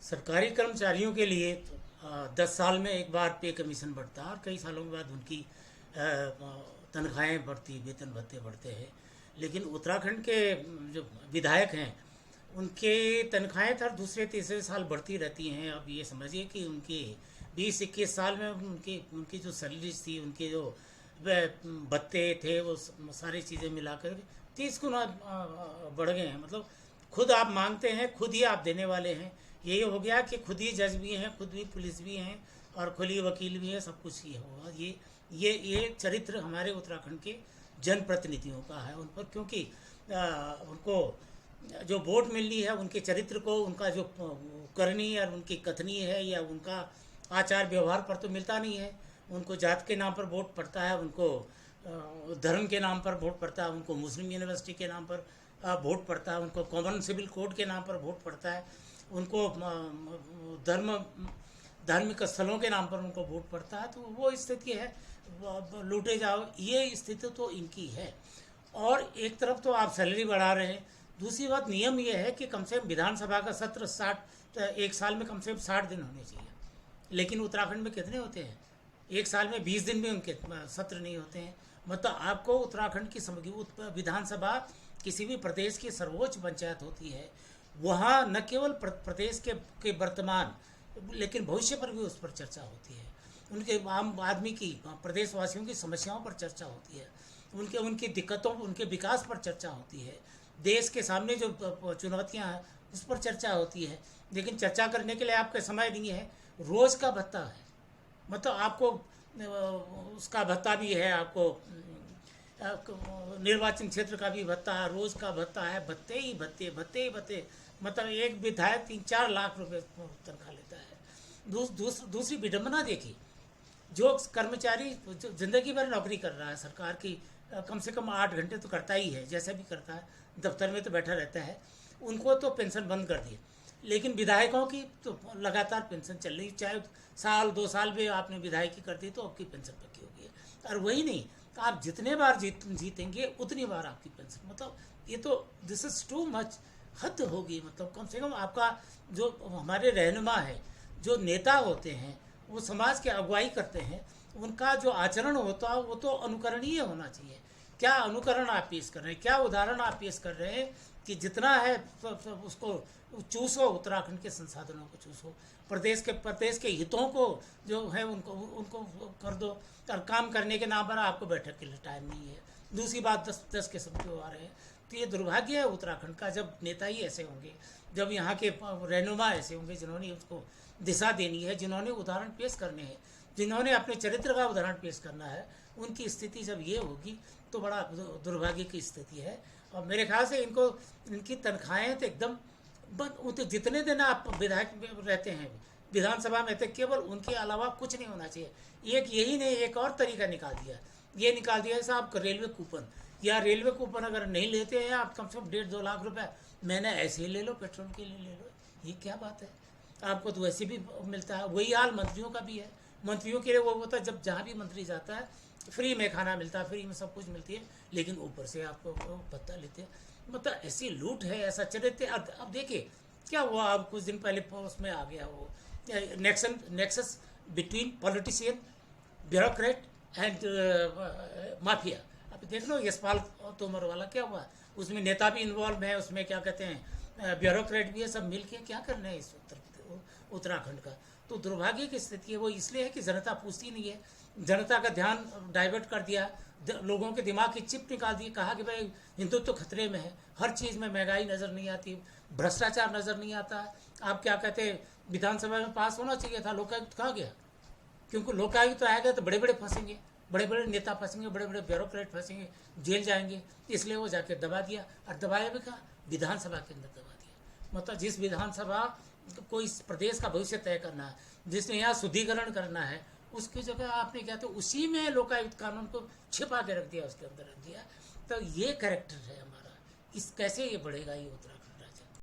सरकारी कर्मचारियों के लिए 10 साल में एक बार पे कमीशन बढ़ता है और कई सालों के बाद उनकी तनख्वाहें बढ़ती, वेतन भत्ते बढ़ते हैं। लेकिन उत्तराखंड के जो विधायक हैं उनके तनख्वाहें हर दूसरे तीसरे साल बढ़ती रहती हैं। अब ये समझिए कि उनकी 20-21 साल में उनकी उनकी जो सैलरीज थी, उनके जो भत्ते थे, वो सारी चीज़ें मिलाकर 30 गुना बढ़ गए हैं। मतलब खुद आप मांगते हैं, खुद ही आप देने वाले हैं। ये हो गया कि खुद ही जज भी हैं, खुद भी पुलिस भी हैं और खुद ही वकील भी हैं, सब कुछ ये होगा। ये चरित्र हमारे उत्तराखंड के जनप्रतिनिधियों का है। उन पर क्योंकि उनको जो वोट मिलनी है, उनके चरित्र को, उनका जो करनी और उनकी कथनी है या उनका आचार व्यवहार पर तो मिलता नहीं है। उनको जात के नाम पर वोट पड़ता है, उनको धर्म के नाम पर वोट पड़ता है, उनको मुस्लिम यूनिवर्सिटी के नाम पर वोट पड़ता है, उनको कॉमन सिविल कोड के नाम पर वोट पड़ता है, उनको धार्मिक स्थलों के नाम पर उनको वोट पड़ता है। तो वो स्थिति है, लूटे जाओ, ये स्थिति तो इनकी है। और एक तरफ तो आप सैलरी बढ़ा रहे हैं, दूसरी बात नियम ये है कि कम से कम विधानसभा का सत्र एक साल में कम से कम 60 दिन होने चाहिए। लेकिन उत्तराखंड में कितने होते हैं? एक साल में 20 दिन भी उनके सत्र नहीं होते हैं। मतलब आपको उत्तराखंड की विधानसभा किसी भी प्रदेश की सर्वोच्च पंचायत होती है, वहाँ न केवल प्रदेश के वर्तमान लेकिन भविष्य पर भी उस पर चर्चा होती है। उनके आम आदमी की, प्रदेशवासियों की समस्याओं पर चर्चा होती है, उनकी दिक्कतों, उनके विकास पर चर्चा होती है, देश के सामने जो चुनौतियां हैं उस पर चर्चा होती है। लेकिन चर्चा करने के लिए आपका समय नहीं है। रोज़ का भत्ता है, मतलब आपको उसका भत्ता भी है, आपको निर्वाचन क्षेत्र का भी भत्ता है, रोज़ का भत्ता है, भत्ते ही भत्ते, भत्ते ही भत्ते। मतलब एक विधायक 3-4 लाख रुपए तनख्वाह लेता है। दूसरी विडंबना देखिए, जो कर्मचारी जो जिंदगी भर नौकरी कर रहा है सरकार की, कम से कम 8 घंटे तो करता ही है, जैसा भी करता है, दफ्तर में तो बैठा रहता है, उनको तो पेंशन बंद कर दी। लेकिन विधायकों की तो लगातार पेंशन चल रही, चाहे साल 2 साल भी आपने विधायकी कर दी तो आपकी पेंशन पक्की होगी। और वही नहीं, तो आप जितने बार जीतेंगे उतनी बार आपकी पेंशन। मतलब ये तो दिस इज टू मच, हद होगी। मतलब कम से कम आपका जो हमारे रहनुमा है, जो नेता होते हैं, वो समाज की अगुवाई करते हैं, उनका जो आचरण होता है वो तो अनुकरणीय होना चाहिए। क्या अनुकरण आप पेश कर रहे हैं, क्या उदाहरण आप पेश कर रहे हैं कि जितना है उसको चूसो, उत्तराखंड के संसाधनों को चूसो, प्रदेश के हितों को जो है उनको कर दो। और काम करने के नाम पर आपको बैठक के लिए टाइम नहीं है। दूसरी बात, 10 किस्म के आ रहे हैं। तो ये दुर्भाग्य है उत्तराखंड का, जब नेता ही ऐसे होंगे, जब यहाँ के रहनुमा ऐसे होंगे जिन्होंने उसको दिशा देनी है, जिन्होंने उदाहरण पेश करने हैं, जिन्होंने अपने चरित्र का उदाहरण पेश करना है, उनकी स्थिति जब ये होगी तो बड़ा दुर्भाग्य की स्थिति है। और मेरे ख्याल से इनकी तनख्वाहें तो एकदम बंद। तो जितने दिन आप विधायक रहते हैं विधानसभा में, तो केवल उनके अलावा कुछ नहीं होना चाहिए। एक यही नहीं, एक और तरीका निकाल दिया, ये निकाल दिया जैसे आप रेलवे कूपन, या रेलवे कूपन अगर नहीं लेते हैं आप, कम से कम 1.5-2 लाख रुपए महीने ऐसे ही ले लो, पेट्रोल के लिए ले लो। ये क्या बात है? आपको तो वैसे भी मिलता है। वही हाल मंत्रियों का भी है। मंत्रियों के लिए वो होता है, जब जहाँ भी मंत्री जाता है फ्री में खाना मिलता है, फ्री में सब कुछ मिलती है, लेकिन ऊपर से आपको भत्ता लेते हैं। मतलब ऐसी लूट है, ऐसा चरित्र। अब देखिए क्या हुआ, अब कुछ दिन पहले उसमें आ गया वो nexus between politician, bureaucrat and mafia. अब देख लो यशपाल तोमर वाला क्या हुआ, उसमें नेता भी इन्वॉल्व है, उसमें क्या कहते हैं ब्यूरोक्रेट भी है, सब मिलके क्या करना है इस उत्तराखंड का। तो दुर्भाग्य की स्थिति है वो, इसलिए है कि जनता पूछती नहीं है। जनता का ध्यान डाइवर्ट कर दिया, लोगों के दिमाग की चिप निकाल दी, कहा कि भाई हिंदुत्व तो खतरे में है, हर चीज़ में महंगाई नज़र नहीं आती, भ्रष्टाचार नज़र नहीं आता। आप क्या कहते हैं, विधानसभा में पास होना चाहिए था, लोकायुक्त कहाँ गया? क्योंकि लोकायुक्त आएगा तो बड़े बड़े फंसेंगे, बड़े बड़े नेता फंसेंगे, बड़े बड़े ब्यूरोक्रेट फंसेंगे, जेल जाएंगे। इसलिए वो जाके दबा दिया, और दबाया भी कहा, विधानसभा के अंदर दबा दिया। मतलब जिस विधानसभा को इस प्रदेश का भविष्य तय करना है, जिसने यहाँ शुद्धिकरण करना है, उसकी जगह आपने क्या, तो उसी में लोकायुक्त कानून को छिपा के रख दिया, उसके अंदर रख दिया। तो ये कैरेक्टर है हमारा, इस कैसे ये बढ़ेगा ये उत्तराखंड।